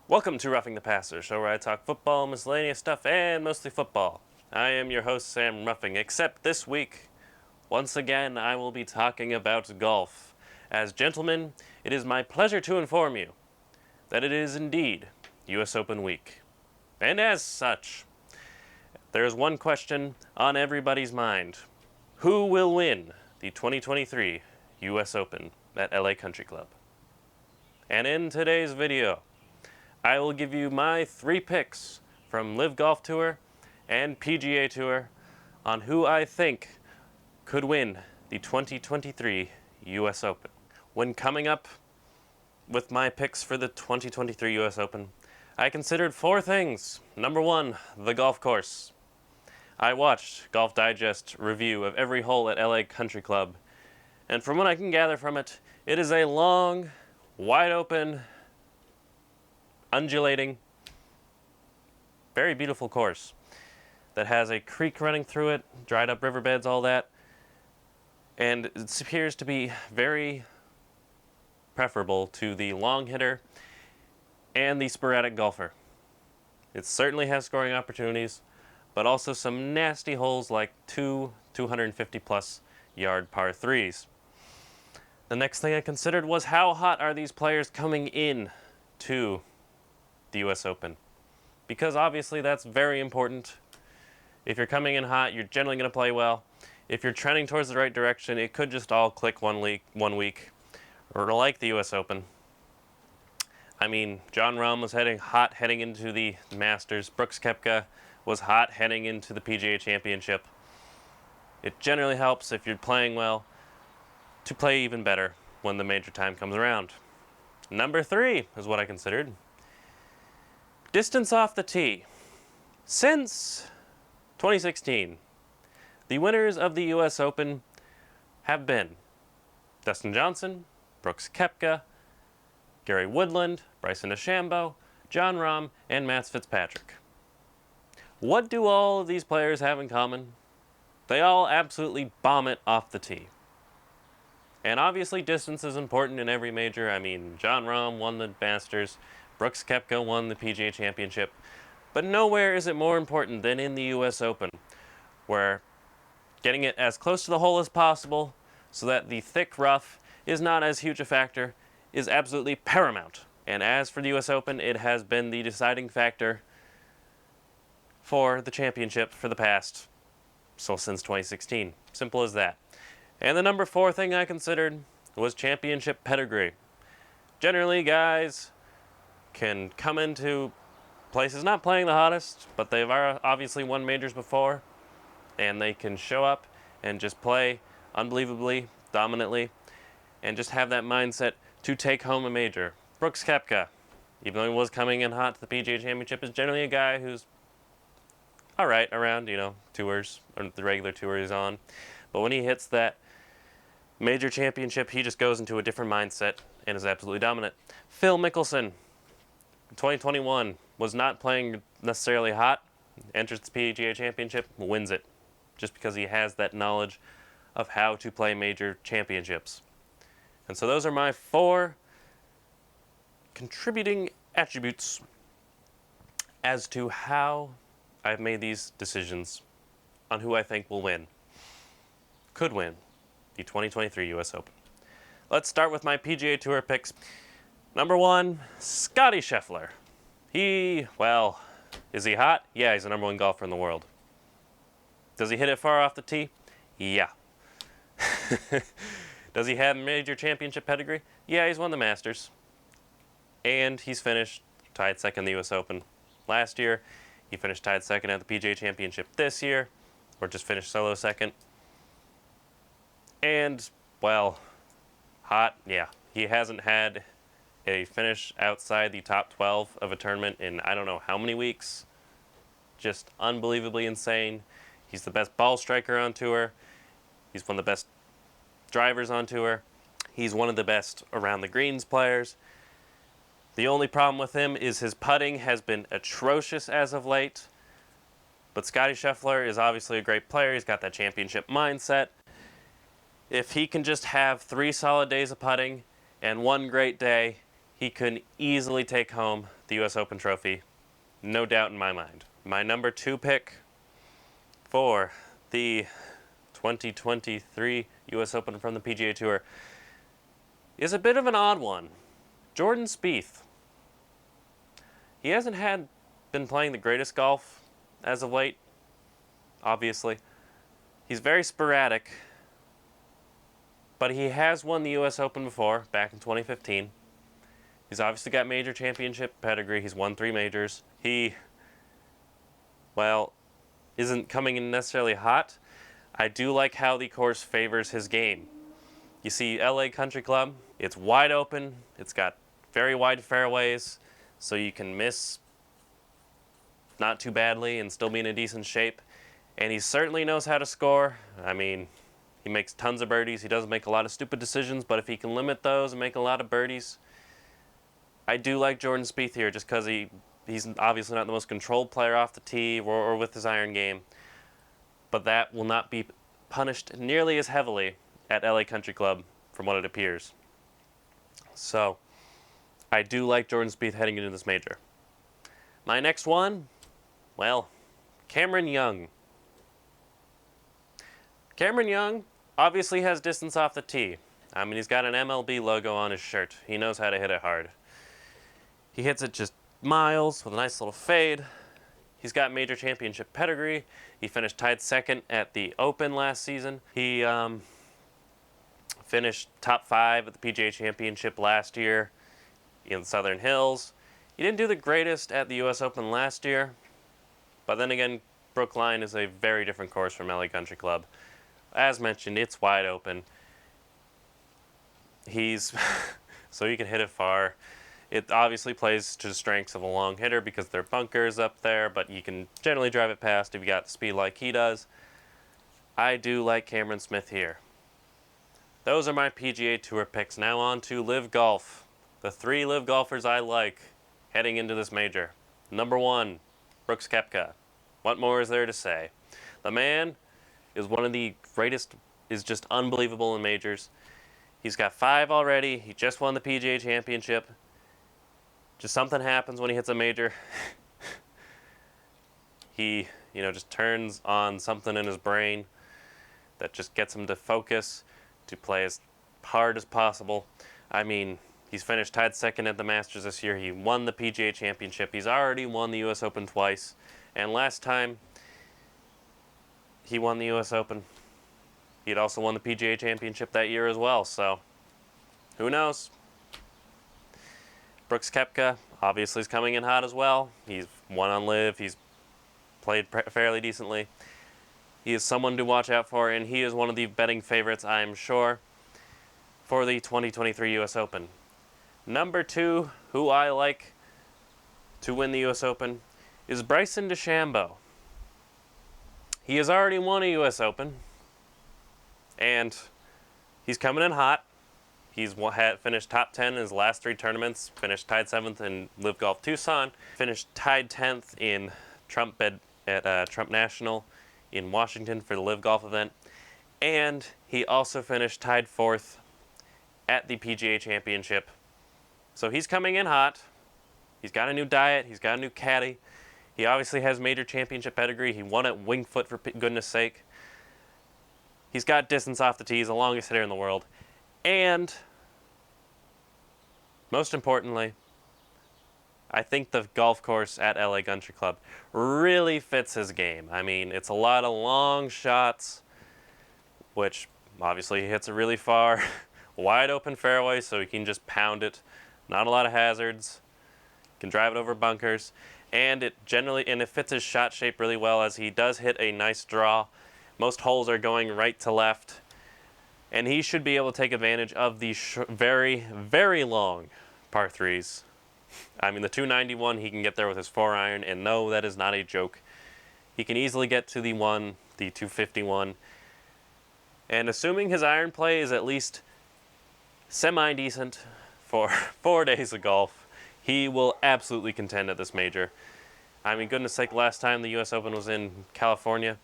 Welcome to Ruffing the Passer, show where I talk football, miscellaneous stuff, and mostly football. I am your host, Sam Ruffing, except this week, once again, I will be talking about golf. As gentlemen, it is my pleasure to inform you that it is indeed US Open week. And as such, there is one question on everybody's mind. Who will win the 2023 US Open at LA Country Club? And in today's video, I will give you my 3 picks from Live Golf Tour and PGA Tour on who I think could win the 2023 US Open. When coming up with my picks for the 2023 US Open, I considered 4 things. Number 1, the golf course. I watched Golf Digest review of every hole at LA Country Club, and from what I can gather from it, it is a long, wide open, undulating, very beautiful course that has a creek running through it, dried up riverbeds, all that, and it appears to be very preferable to the long hitter and the sporadic golfer. It certainly has scoring opportunities, but also some nasty holes like 250 plus yard par 3s. The next thing I considered was how hot are these players coming in to the US Open, because obviously that's very important. If you're coming in hot, you're generally going to play well. If you're trending towards the right direction, it could just all click one week, or like the US Open. I mean, Jon Rahm was heading into the Masters. Brooks Koepka was hot heading into the PGA Championship. It generally helps if you're playing well to play even better when the major time comes around. Number 3 is what I considered. Distance off the tee. Since 2016, the winners of the US Open have been Dustin Johnson, Brooks Koepka, Gary Woodland, Bryson DeChambeau, Jon Rahm, and Matt Fitzpatrick. What do all of these players have in common? They all absolutely bomb it off the tee. And obviously distance is important in every major. I mean, Jon Rahm won the Masters, Brooks Koepka won the PGA Championship, but nowhere is it more important than in the US Open, where getting it as close to the hole as possible so that the thick rough is not as huge a factor is absolutely paramount. And as for the US Open, it has been the deciding factor for the championship for the past, since 2016. Simple as that. And the number 4 thing I considered was championship pedigree. Generally, guys can come into places not playing the hottest, but they've obviously won majors before, and they can show up and just play unbelievably, dominantly, and just have that mindset to take home a major. Brooks Koepka, even though he was coming in hot to the PGA Championship, is generally a guy who's all right around, tours, or the regular tour he's on. But when he hits that major championship, he just goes into a different mindset and is absolutely dominant. Phil Mickelson, 2021, was not playing necessarily hot, enters the PGA Championship, wins it, just because he has that knowledge of how to play major championships. And so those are my 4 contributing attributes as to how I've made these decisions on who I think will win, could win, the 2023 US Open. Let's start with my PGA Tour picks. Number 1, Scottie Scheffler. Is he hot? Yeah, he's the number 1 golfer in the world. Does he hit it far off the tee? Yeah. Does he have major championship pedigree? Yeah, he's won the Masters. And he's finished tied 2nd in the US Open last year. He finished tied 2nd at the PGA Championship this year, or just finished solo 2nd. And, hot, yeah. He hasn't had a finish outside the top 12 of a tournament in I don't know how many weeks. Just unbelievably insane. He's the best ball striker on tour. He's one of the best drivers on tour. He's one of the best around the greens players. The only problem with him is his putting has been atrocious as of late. But Scottie Scheffler is obviously a great player. He's got that championship mindset. If he can just have 3 solid days of putting and 1 great day, he could easily take home the U.S. Open trophy. No doubt in my mind. My number 2 pick for the 2023 U.S. Open from the PGA Tour is a bit of an odd one. Jordan Spieth. He hasn't been playing the greatest golf as of late, obviously. He's very sporadic, but he has won the U.S. Open before, back in 2015. He's obviously got major championship pedigree. He's won 3 majors. He, well, isn't coming in necessarily hot. I do like how the course favors his game. You see LA Country Club, it's wide open. It's got very wide fairways, so you can miss not too badly and still be in a decent shape. And he certainly knows how to score. I mean, he makes tons of birdies. He doesn't make a lot of stupid decisions, but if he can limit those and make a lot of birdies, I do like Jordan Spieth here just because he's obviously not the most controlled player off the tee or with his iron game. But that will not be punished nearly as heavily at LA Country Club from what it appears. So, I do like Jordan Spieth heading into this major. My next one, well, Cameron Young. Cameron Young obviously has distance off the tee. I mean, he's got an MLB logo on his shirt. He knows how to hit it hard. He hits it just miles with a nice little fade. He's got major championship pedigree. He finished tied second at the Open last season. He finished top 5 at the PGA Championship last year in Southern Hills. He didn't do the greatest at the U.S. Open last year, but then again, Brookline is a very different course from LA Country Club. As mentioned, it's wide open. So you can hit it far. It obviously plays to the strengths of a long hitter because there are bunkers up there, but you can generally drive it past if you got the speed like he does. I do like Cameron Smith here. Those are my PGA Tour picks. Now on to Live Golf. The 3 Live golfers I like heading into this major. Number 1, Brooks Koepka. What more is there to say? The man is one of the greatest, is just unbelievable in majors. He's got 5 already. He just won the PGA Championship. Just something happens when he hits a major. He, just turns on something in his brain that just gets him to focus, to play as hard as possible. I mean, he's finished tied second at the Masters this year. He won the PGA Championship. He's already won the U.S. Open twice. And last time he won the U.S. Open, he had also won the PGA Championship that year as well. So, who knows? Brooks Koepka obviously is coming in hot as well. He's won on Live. He's played fairly decently. He is someone to watch out for, and he is one of the betting favorites, I am sure, for the 2023 U.S. Open. Number 2, who I like to win the U.S. Open, is Bryson DeChambeau. He has already won a U.S. Open, and he's coming in hot. He's finished top 10 in his last 3 tournaments, finished tied 7th in Live Golf Tucson, finished tied 10th in Trump National in Washington for the Live Golf event, and he also finished tied 4th at the PGA Championship. So he's coming in hot. He's got a new diet. He's got a new caddy. He obviously has major championship pedigree. He won at Wingfoot, for goodness sake. He's got distance off the tee. He's the longest hitter in the world. And most importantly, I think the golf course at LA Country Club really fits his game. I mean, it's a lot of long shots, which obviously he hits it really far. Wide open fairway, so he can just pound it. Not a lot of hazards. Can drive it over bunkers. And it fits his shot shape really well, as he does hit a nice draw. Most holes are going right to left. And he should be able to take advantage of the very, very long par 3s. I mean, the 291, he can get there with his 4-iron, and no, that is not a joke. He can easily get to the 251. And assuming his iron play is at least semi-decent for 4 days of golf, he will absolutely contend at this major. I mean, goodness sake, last time the U.S. Open was in California,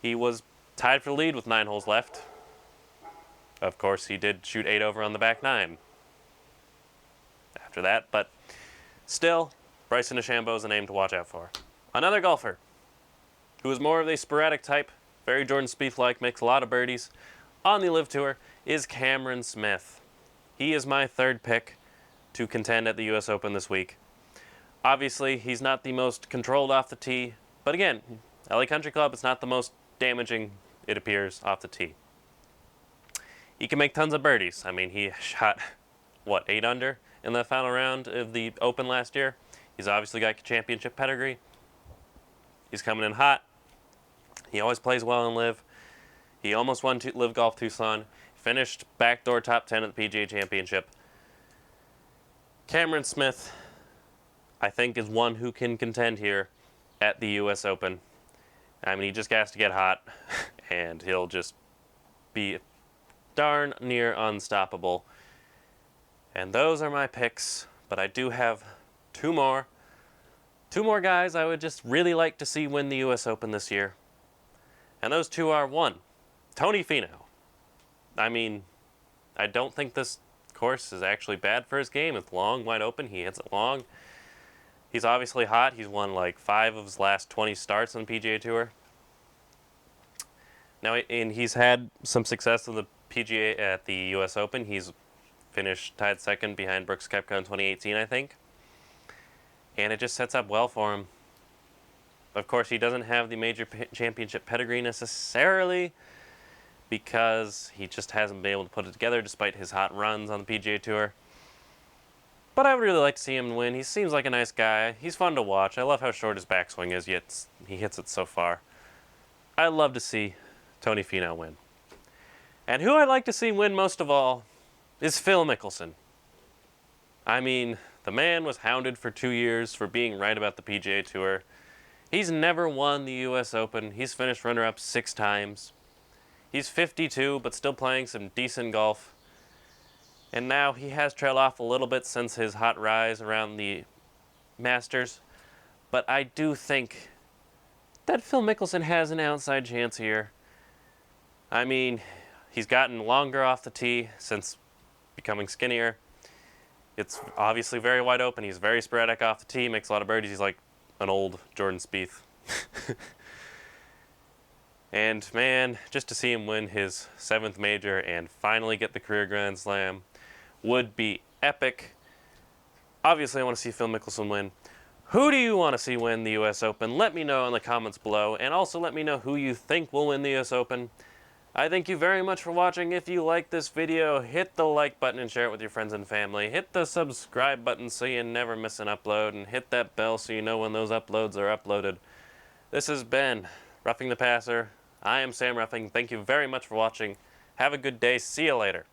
he was tied for the lead with 9 holes left. Of course, he did shoot 8 over on the back 9. after that, but still, Bryson DeChambeau is a name to watch out for. Another golfer who is more of a sporadic type, very Jordan Spieth-like, makes a lot of birdies on the LIV Tour, is Cameron Smith. He is my third pick to contend at the U.S. Open this week. Obviously, he's not the most controlled off the tee, but again, LA Country Club is not the most damaging, it appears, off the tee. He can make tons of birdies. I mean, he shot, 8 under in the final round of the Open last year. He's obviously got championship pedigree. He's coming in hot. He always plays well in LIV. He almost won LIV Golf Tucson. Finished backdoor top 10 at the PGA Championship. Cameron Smith, I think, is one who can contend here at the U.S. Open. I mean, he just has to get hot, and he'll just be darn near unstoppable. And those are my picks, but I do have two more. Two more guys I would just really like to see win the U.S. Open this year. And those two are, one, Tony Finau. I mean, I don't think this course is actually bad for his game. It's long, wide open. He hits it long. He's obviously hot. He's won like 5 of his last 20 starts on the PGA Tour. Now, and he's had some success in the PGA at the U.S. Open. He's finished tied second behind Brooks Koepka in 2018, I think. And it just sets up well for him. Of course, he doesn't have the major championship pedigree necessarily, because he just hasn't been able to put it together despite his hot runs on the PGA Tour. But I would really like to see him win. He seems like a nice guy. He's fun to watch. I love how short his backswing is, yet he hits it so far. I'd love to see Tony Finau win. And who I'd like to see win most of all is Phil Mickelson. I mean, the man was hounded for 2 years for being right about the PGA Tour. He's never won the U.S. Open. He's finished runner-up 6 times. He's 52, but still playing some decent golf. And now he has trailed off a little bit since his hot rise around the Masters. But I do think that Phil Mickelson has an outside chance here. I mean, he's gotten longer off the tee since becoming skinnier. It's obviously very wide open. He's very sporadic off the tee, makes a lot of birdies. He's like an old Jordan Spieth. And man, just to see him win his 7th major and finally get the career Grand Slam would be epic. Obviously, I want to see Phil Mickelson win. Who do you want to see win the U.S. Open? Let me know in the comments below, and also let me know who you think will win the U.S. Open. I thank you very much for watching. If you like this video, hit the like button and share it with your friends and family. Hit the subscribe button so you never miss an upload, and hit that bell so you know when those uploads are uploaded. This has been Ruffing the Passer. I am Sam Ruffing. Thank you very much for watching. Have a good day. See you later.